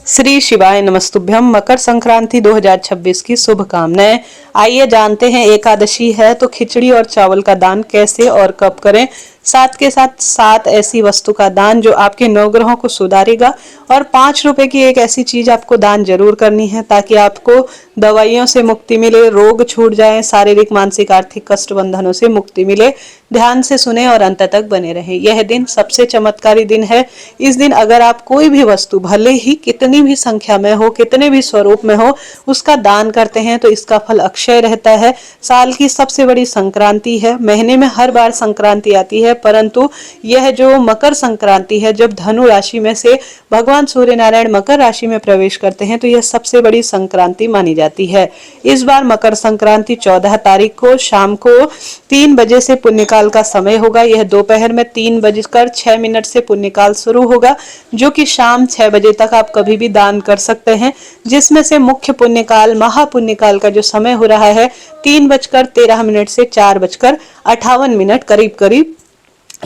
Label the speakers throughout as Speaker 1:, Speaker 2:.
Speaker 1: श्री शिवाय नमस्तुभ्यम। मकर संक्रांति 2026 की शुभकामनाएं। आइए जानते हैं, एकादशी है तो खिचड़ी और चावल का दान कैसे और कब करें। साथ के साथ 7 ऐसी वस्तु का दान जो आपके नवग्रहों को सुधारेगा और 5 रुपए की एक ऐसी चीज आपको दान जरूर करनी है ताकि आपको दवाइयों से मुक्ति मिले, रोग छूट जाए, शारीरिक मानसिक आर्थिक कष्ट बंधनों से मुक्ति मिले। ध्यान से सुने और अंत तक बने रहें। यह दिन सबसे चमत्कारी दिन है। इस दिन अगर आप कोई भी वस्तु भले ही कितनी भी संख्या में हो, कितने भी स्वरूप में हो, उसका दान करते हैं तो इसका फल अक्षय रहता है। साल की सबसे बड़ी संक्रांति है। महीने में हर बार संक्रांति आती है, परंतु यह जो मकर संक्रांति है, जब धनु राशि में से भगवान सूर्य नारायण मकर राशि में प्रवेश करते हैं तो यह सबसे बड़ी संक्रांति मानी जाती है। इस बार मकर संक्रांति 14 तारीख को शाम को 3 बजे से पुण्यकाल का समय होगा। यह दोपहर में 3:06 से पुण्यकाल शुरू होगा, जो कि शाम 6 बजे तक आप कभी भी दान कर सकते हैं। जिसमें से मुख्य पुण्यकाल, महापुण्यकाल का जो समय हो रहा है 3:13 से 4:58 करीब करीब,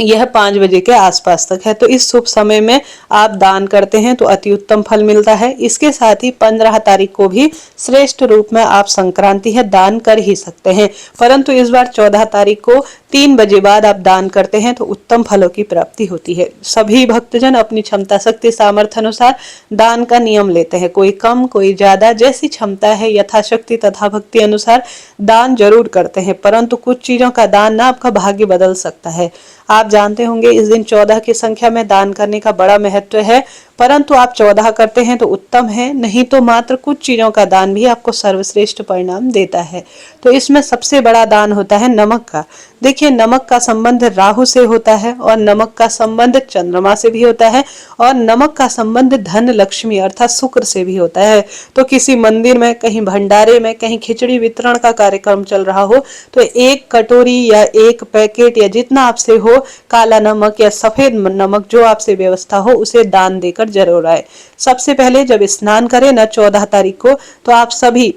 Speaker 1: यह 5 बजे के आसपास तक है। तो इस शुभ समय में आप दान करते हैं तो अति उत्तम फल मिलता है। इसके साथ ही 15 तारीख को भी श्रेष्ठ रूप में आप संक्रांति है दान कर ही सकते हैं, परंतु इस बार 14 तारीख को 3 बजे बाद आप दान करते हैं तो उत्तम फलों की प्राप्ति होती है। सभी भक्तजन अपनी क्षमता शक्ति सामर्थ्य अनुसार दान का नियम लेते हैं, कोई कम कोई ज्यादा, जैसी क्षमता है यथाशक्ति तथा भक्ति अनुसार दान जरूर करते हैं। परंतु कुछ चीजों का दान ना आपका भाग्य बदल सकता है। आप जानते होंगे इस दिन 14 की संख्या में दान करने का बड़ा महत्व है, परंतु आप 14 करते हैं तो उत्तम है, नहीं तो मात्र कुछ चीजों का दान भी आपको सर्वश्रेष्ठ परिणाम देता है। तो इसमें सबसे बड़ा दान होता है नमक का। देखिए, नमक का संबंध राहु से होता है और नमक का संबंध चंद्रमा से भी होता है और नमक का संबंध धन लक्ष्मी अर्थात शुक्र से भी होता है। तो किसी मंदिर में, कहीं भंडारे में, कहीं खिचड़ी वितरण का कार्यक्रम चल रहा हो तो 1 कटोरी या 1 पैकेट या जितना आपसे हो काला नमक या सफेद नमक, जो आपसे व्यवस्था हो, उसे दान देकर जरूर आए। सबसे पहले जब स्नान करें ना 14 तारीख को, तो आप सभी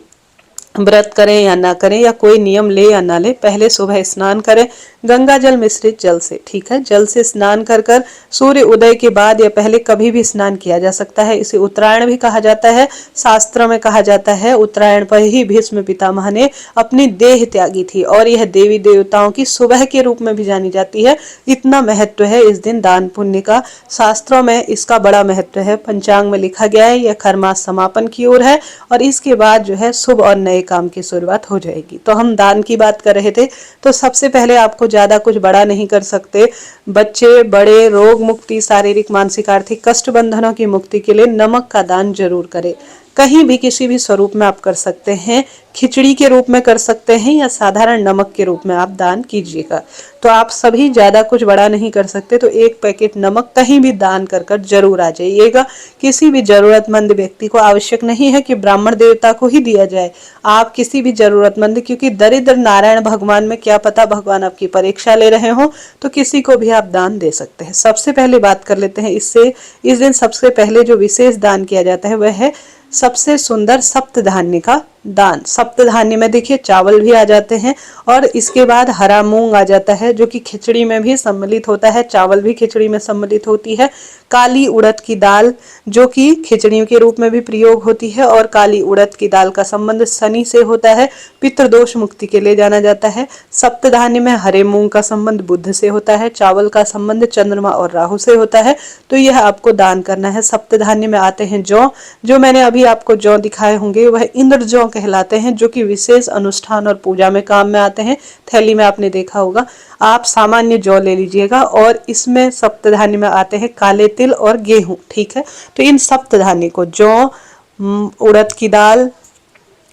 Speaker 1: व्रत करें या ना करें या कोई नियम ले या ना ले, पहले सुबह स्नान करें गंगा जल मिश्रित जल से, ठीक है। जल से स्नान कर कर सूर्य उदय के बाद या पहले कभी भी स्नान किया जा सकता है। इसे उत्तरायण भी कहा जाता है। शास्त्र में कहा जाता है उत्तरायण पर ही भीष्म पितामह ने अपनी देह त्यागी थी और यह देवी देवताओं की सुबह के रूप में भी जानी जाती है। इतना महत्व है इस दिन दान पुण्य का। शास्त्रों में इसका बड़ा महत्व है। पंचांग में लिखा गया है यह खरमास समापन की ओर है और इसके बाद जो है शुभ और नए काम की शुरुआत हो जाएगी। तो हम दान की बात कर रहे थे, तो सबसे पहले आपको ज्यादा कुछ बड़ा नहीं कर सकते। बच्चे बड़े रोग मुक्ति, शारीरिक मानसिक आर्थिक कष्ट बंधनों की मुक्ति के लिए नमक का दान जरूर करें। कहीं भी किसी भी स्वरूप में आप कर सकते हैं, खिचड़ी के रूप में कर सकते हैं या साधारण नमक के रूप में आप दान कीजिएगा। तो आप सभी ज्यादा कुछ बड़ा नहीं कर सकते, तो 1 पैकेट नमक कहीं भी दान कर कर जरूर आ जाइएगा। किसी भी जरूरतमंद व्यक्ति को, आवश्यक नहीं है कि ब्राह्मण देवता को ही दिया जाए, आप किसी भी जरूरतमंद, क्योंकि दरिद्र नारायण भगवान में क्या पता भगवान आपकी परीक्षा ले रहे हो, तो किसी को भी आप दान दे सकते हैं। सबसे पहले बात कर लेते हैं इससे, इस दिन सबसे पहले जो विशेष दान किया जाता है वह है सबसे सुंदर सप्तधान्य का दान। सप्तधान्य में देखिए चावल भी आ जाते हैं और इसके बाद हरा मूंग आ जाता है, जो कि खिचड़ी में भी सम्मिलित होता है। चावल भी खिचड़ी में सम्मिलित होती है। काली उड़द की दाल, जो कि खिचड़ी के रूप में भी प्रयोग होती है और काली उड़द की दाल का संबंध शनि से होता है, पितृदोष मुक्ति के लिए जाना जाता है। सप्तधान्य में हरे मूंग का संबंध बुध से होता है, चावल का संबंध चंद्रमा और राहु से होता है, तो यह आपको दान करना है। सप्तधान्य में आते हैं जौ, जो मैंने अभी आपको जौ दिखाए होंगे वह इंद्र जौ कहलाते हैं, जो कि विशेष अनुष्ठान और पूजा में काम में आते हैं। थैली में आपने देखा होगा। आप सामान्य जौ ले लीजिएगा और इसमें सप्तधान्य में आते हैं काले तिल और गेहूं, ठीक है। तो इन सप्तधान्य को, जौ, उड़द की दाल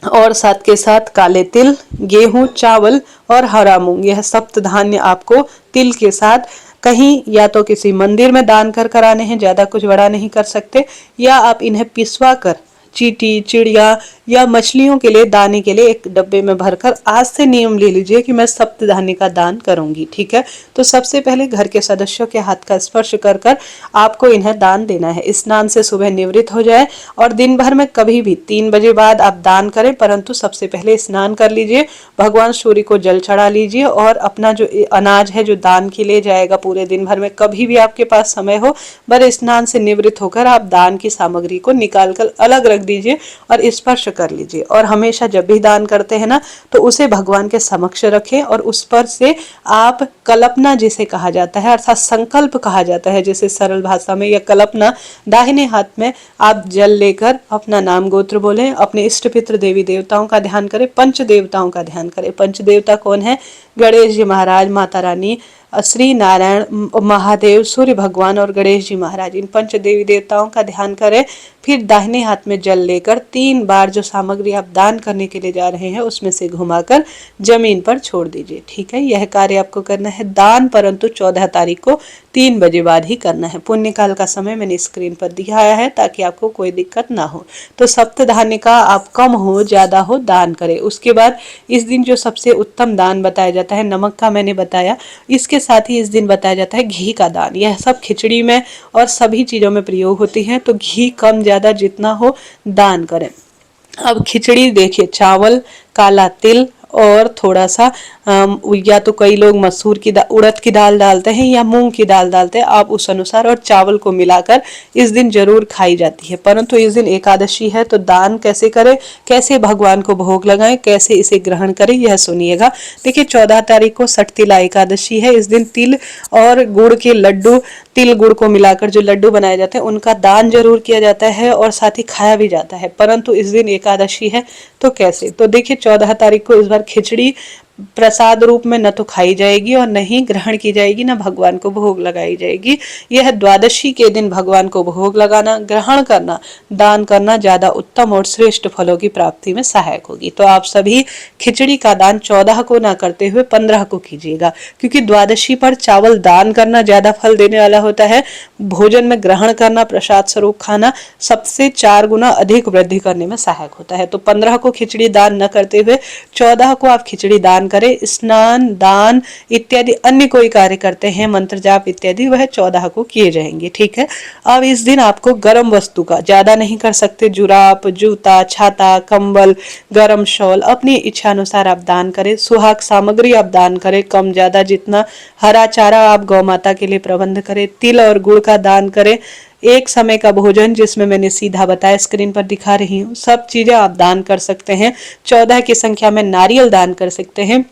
Speaker 1: और साथ के साथ काले तिल, गेहूं, चावल और हरा मूंग, यह सप्तधान्य आपको तिल के साथ कहीं या तो किसी मंदिर में दान कर कराने हैं, ज्यादा कुछ बड़ा नहीं कर सकते, या आप इन्हें पिसवा कर चींटी, चिड़िया या मछलियों के लिए दाने के लिए एक डब्बे में भरकर आज से नियम ले लीजिए कि मैं सप्तधान्य का दान करूंगी। ठीक है, तो सबसे पहले घर के सदस्यों के हाथ का स्पर्श कर कर आपको इन्हें दान देना है। स्नान से सुबह निवृत्त हो जाए और दिन भर में कभी भी 3 बजे बाद आप दान करें, परंतु सबसे पहले स्नान कर लीजिए, भगवान सूर्य को जल चढ़ा लीजिए और अपना जो अनाज है जो दान के लिए जाएगा पूरे दिन भर में, कभी भी आपके पास समय हो बर स्नान से निवृत्त होकर आप दान की सामग्री को निकाल कर अलग रख दीजिए और स्पर्श कर लीजिए। और हमेशा जब भी दान करते हैं ना तो उसे भगवान के समक्ष रखें और उस पर से आप कल्पना जिसे कहा जाता है अर्थात संकल्प कहा जाता है, जैसे सरल भाषा में, या कल्पना, दाहिने हाथ में आप जल लेकर अपना नाम गोत्र बोलें, अपने इष्ट पितृ देवी देवताओं का ध्यान करें, पंच देवताओं का ध्यान करें। पंच देवता कौन है? गणेश जी महाराज, माता रानी, श्री नारायण, महादेव, सूर्य भगवान और गणेश जी महाराज, इन पंच देवी देवताओं का ध्यान करें। फिर दाहिने हाथ में जल लेकर 3 बार जो सामग्री आप दान करने के लिए जा रहे हैं उसमें से घुमाकर जमीन पर छोड़ दीजिए। ठीक है, यह कार्य आपको करना है दान, परंतु 14 तारीख को 3 बजे बाद ही करना है। पुण्य काल का समय मैंने स्क्रीन पर दिखाया है ताकि आपको कोई दिक्कत ना हो। तो सप्तधान्य का आप कम हो ज्यादा हो दान करें। उसके बाद इस दिन जो सबसे उत्तम दान बताया जाता है, नमक का मैंने बताया, इसके साथ ही इस दिन बताया जाता है घी का दान। यह सब खिचड़ी में और सभी चीजों में प्रयोग होती है, तो घी कम ज्यादा जितना हो दान करें। अब खिचड़ी देखिए, चावल, काला तिल और थोड़ा सा या तो कई लोग मसूर की उड़द की दाल डालते हैं या मूंग की दाल डालते हैं, आप उस अनुसार, और चावल को मिलाकर इस दिन जरूर खाई जाती है। परंतु इस दिन एकादशी है तो दान कैसे करें, कैसे भगवान को भोग लगाएं, कैसे इसे ग्रहण करें, यह सुनिएगा। देखिए 14 तारीख को षटतिला एकादशी है। इस दिन तिल और गुड़ के लड्डू, तिल गुड़ को मिलाकर जो लड्डू बनाए जाते हैं उनका दान जरूर किया जाता है और साथ ही खाया भी जाता है। परंतु इस दिन एकादशी है तो कैसे? तो देखिए 14 तारीख को इस बार खिचड़ी प्रसाद रूप में न तो खाई जाएगी और न ही ग्रहण की जाएगी, न भगवान को भोग लगाई जाएगी। यह द्वादशी के दिन भगवान को भोग लगाना, ग्रहण करना, दान करना ज्यादा उत्तम और श्रेष्ठ फलों की प्राप्ति में सहायक होगी। तो आप सभी खिचड़ी का दान 14 को ना करते हुए 15 को कीजिएगा, क्योंकि द्वादशी पर चावल दान करना ज्यादा फल देने वाला होता है। भोजन में ग्रहण करना, प्रसाद स्वरूप खाना सबसे 4 गुना अधिक वृद्धि करने में सहायक होता है। तो 15 को खिचड़ी दान न करते हुए 14 को आप खिचड़ी दान करें। स्नान, दान इत्यादि अन्य कोई कार्य करते हैं, मंत्र जाप इत्यादि, वह 14 को किए जाएंगे। ठीक है, अब इस दिन आपको गर्म वस्तु का, ज्यादा नहीं कर सकते, जुराब, जूता, छाता, कंबल, गर्म शॉल अपनी इच्छा अनुसार आप दान करें। सुहाग सामग्री आप दान करें, कम ज्यादा जितना। हरा चारा आप गौ माता के लिए प्रबंध करें। तिल और गुड़ का दान करें। एक समय का भोजन जिसमें मैंने सीधा बताया, स्क्रीन पर दिखा रही हूँ, सब चीजें आप दान कर सकते हैं। 14 की संख्या में नारियल दान कर सकते हैं।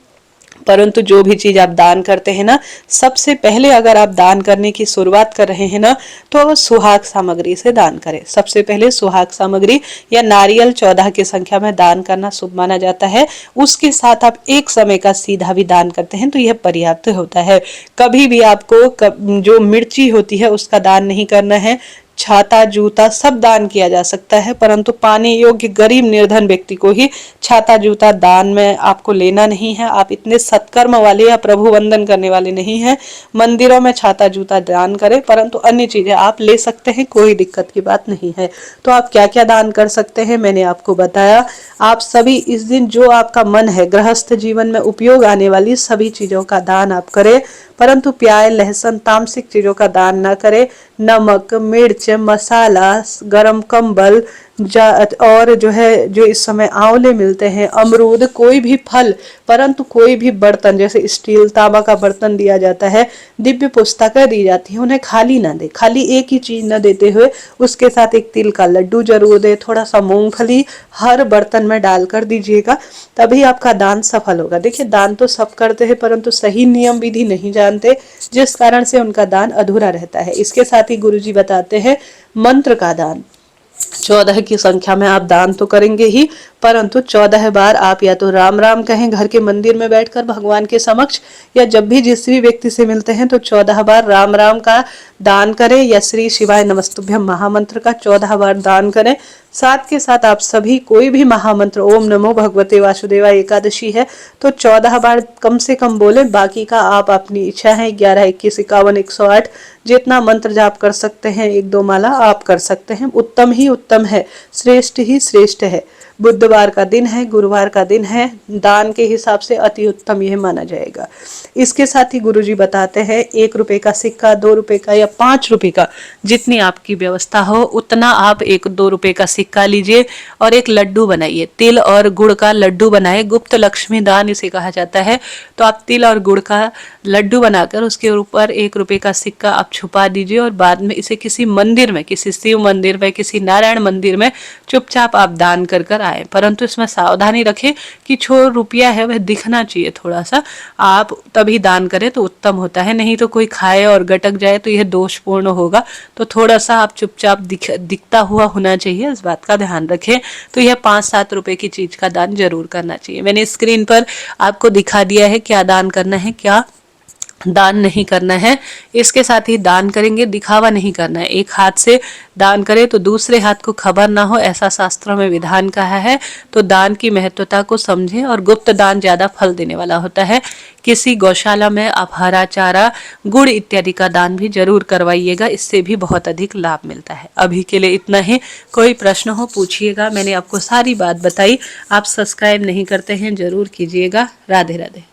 Speaker 1: परंतु जो भी चीज आप दान करते हैं ना, सबसे पहले अगर आप दान करने की शुरुआत कर रहे हैं ना तो सुहाग सामग्री से दान करें। सबसे पहले सुहाग सामग्री या नारियल 14 की संख्या में दान करना शुभ माना जाता है। उसके साथ आप एक समय का सीधा भी दान करते हैं तो यह पर्याप्त होता है। कभी भी आपको जो मिर्ची होती है उसका दान नहीं करना है। छाता, जूता सब दान किया जा सकता है, परंतु पाने योग्य गरीब निर्धन व्यक्ति को ही छाता जूता दान में आपको लेना नहीं है। आप इतने सत्कर्म वाले या प्रभु वंदन करने वाले नहीं हैं। मंदिरों में छाता जूता दान करें, परंतु अन्य चीजें आप ले सकते हैं, कोई दिक्कत की बात नहीं है। तो आप क्या क्या दान कर सकते हैं मैंने आपको बताया। आप सभी इस दिन जो आपका मन है, गृहस्थ जीवन में उपयोग आने वाली सभी चीजों का दान आप करें, परंतु प्याज, लहसुन, तामसिक चीजों का दान ना करें। नमक, मिर्च, मसाला, गरम कंबल और जो इस समय आंवले मिलते हैं, अमरूद, कोई भी फल, परंतु कोई भी बर्तन जैसे स्टील, तांबा का बर्तन दिया जाता है, दिव्य पुस्तकें दी जाती है, उन्हें खाली ना दे। खाली एक ही चीज न देते हुए उसके साथ एक तिल का लड्डू जरूर दे, थोड़ा सा मूंगफली हर बर्तन में डालकर दीजिएगा, तभी आपका दान सफल होगा। देखिए दान तो सब करते हैं परंतु सही नियम विधि नहीं जानते, जिस कारण से उनका दान अधूरा रहता है। इसके साथ ही गुरुजी बताते हैं मंत्र का दान। 14 की संख्या में आप दान तो करेंगे ही, परंतु 14 बार आप या तो राम राम कहें घर के मंदिर में बैठकर भगवान के समक्ष, या जब भी जिस भी व्यक्ति से मिलते हैं तो 14 बार राम राम का दान करें, या श्री शिवाय नमस्तुभ्यम महामंत्र का 14 बार दान करें। साथ के साथ आप सभी कोई भी महामंत्र ओम नमो भगवते वासुदेवाय एकादशी है तो 14 बार कम से कम बोले, बाकी का आप अपनी इच्छा है 11, 21, 51, 108 जितना मंत्र जाप कर सकते हैं, 1-2 माला आप कर सकते हैं। उत्तम ही उत्तम है, श्रेष्ठ ही श्रेष्ठ है। बुधवार का दिन है, गुरुवार का दिन है, दान के हिसाब से अति उत्तम यह माना जाएगा। इसके साथ ही गुरुजी बताते हैं 1 रुपए का सिक्का, 2 रुपए का या 5 रुपए का, जितनी आपकी व्यवस्था हो उतना आप 1-2 रुपए का सिक्का लीजिए और एक लड्डू बनाइए। तिल और गुड़ का लड्डू बनाए, गुप्त लक्ष्मी दान इसे कहा जाता है। तो आप तिल और गुड़ का लड्डू बनाकर उसके ऊपर 1 रुपए का सिक्का आप छुपा दीजिए और बाद में इसे किसी मंदिर में, किसी शिव मंदिर में, किसी नारायण मंदिर में चुपचाप आप दान कर कर आए। परंतु इसमें सावधानी रखें कि जो रुपया है वह दिखना चाहिए थोड़ा सा, आप तभी दान करें तो उत्तम होता है। नहीं तो कोई खाए और गटक जाए तो यह दोषपूर्ण होगा। तो थोड़ा सा आप चुपचाप दिखता हुआ होना चाहिए, इस बात का ध्यान रखें। तो यह 5-7 रुपए की चीज का दान जरूर करना चाहिए। मैंने स्क्रीन पर आपको दिखा दिया है क्या दान करना है, क्या दान नहीं करना है। इसके साथ ही दान करेंगे दिखावा नहीं करना है। एक हाथ से दान करें तो दूसरे हाथ को खबर ना हो, ऐसा शास्त्रों में विधान कहा है। तो दान की महत्वता को समझें और गुप्त दान ज्यादा फल देने वाला होता है। किसी गौशाला में आप हरा चारा, गुड़ इत्यादि का दान भी जरूर करवाइएगा, इससे भी बहुत अधिक लाभ मिलता है। अभी के लिए इतना ही। कोई प्रश्न हो पूछिएगा। मैंने आपको सारी बात बताई। आप सब्सक्राइब नहीं करते हैं जरूर कीजिएगा। राधे राधे।